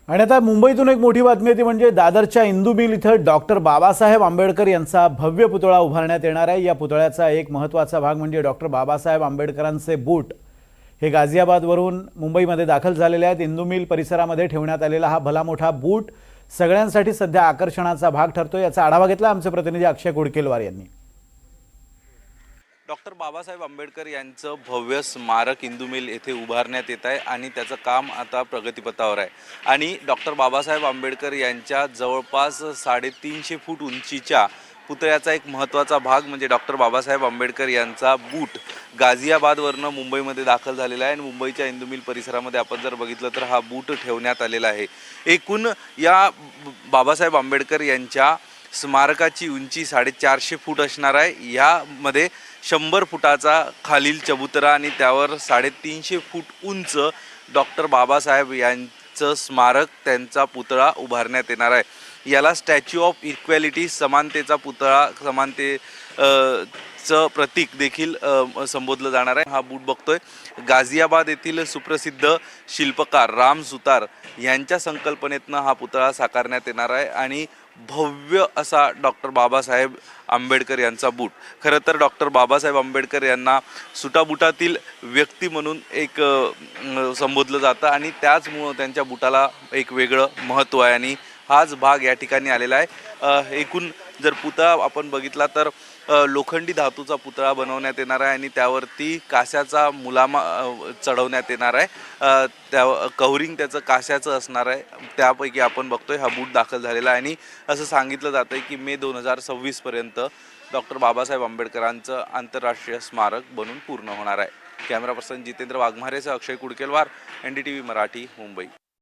आणि आता मुंबईतून एक मोठी बातमी आहे ती म्हणजे दादरच्या इंदू मिल इथं डॉक्टर बाबासाहेब आंबेडकर यांचा भव्य पुतळा उभारण्यात येणार आहे। या पुतळ्याचा एक महत्त्वाचा भाग म्हणजे डॉक्टर बाबासाहेब आंबेडकरांचे बूट हे गाझियाबादवरून मुंबईमध्ये दाखल झालेले आहेत। इंदू मिल परिसरामध्ये ठेवण्यात आलेला हा भला मोठा बूट सगळ्यांसाठी सध्या आकर्षणाचा भाग ठरतो। याचा आढावा घेतला आमचे प्रतिनिधी अक्षय कुडकेलवार यांनी। डॉक्टर बाबासाहेब आंबेडकर यांचं भव्य स्मारक इंदू मिल येथे उभारण्यात येत आहे आणि त्याचं काम आता प्रगतीपथावर आहे। आणि डॉक्टर बाबासाहेब आंबेडकर यांच्या जवळपास 350 फूट उंचीच्या पुतळ्याचा एक महत्त्वाचा भाग म्हणजे डॉक्टर बाबासाहेब आंबेडकर यांचा बूट गाझियाबादवरनं मुंबईमध्ये दाखल झालेला आहे आणि मुंबईच्या इंदू मिल परिसरामध्ये आपण जर बघितलं तर हा बूट ठेवण्यात आलेला आहे। एकूण या बाबासाहेब आंबेडकर यांच्या स्मारकाची उंची 450 फूट असणार आहे। यामध्ये 100 फुटाचा खालील चबुतरा आणि त्यावर 350 फूट उंच डॉक्टर बाबासाहेब यांचं स्मारक त्यांचा पुतळा उभारण्यात येणार आहे। याला स्टॅच्यू ऑफ इक्वॅलिटी समानतेचा पुतळा चं प्रतीक देखील संबोधलं जाणार आहे। हा बूट बघतोय गाझियाबाद येथील सुप्रसिद्ध शिल्पकार राम सुतार यांच्या संकल्पनेतनं हा पुतळा साकारण्यात येणार आहे आणि भव्य असा डॉक्टर बाबासाहेब आंबेडकर यांचा बूट। खरं तर डॉक्टर बाबासाहेब आंबेडकर यांना सुटाबुटातील व्यक्ती म्हणून एक संबोधलं जातं आणि त्याचमुळं त्यांच्या बुटाला एक वेगळं महत्त्व आहे आणि हाच भाग या ठिकाणी आलेला आहे। एकूण जर पुतळा आपण बघितला तर लोखंडी धातूचा पुतळा बनवण्यात येणार आहे आणि त्यावरती कास्याचा मुलामा चढवण्यात येणार आहे। त्या कव्हरिंग त्याचं कास्याचं असणार आहे। त्यापैकी आपण बघतोय हा बूट दाखल झालेला आहे आणि असं सांगितलं जातं की मे 2026 पर्यंत डॉक्टर बाबासाहेब आंबेडकरांचं आंतरराष्ट्रीय स्मारक बनून पूर्ण होणार आहे। कॅमेरा पर्सन जितेंद्र वाघमारेसह अक्षय कुडकेलवार, NDTV मराठी, मुंबई।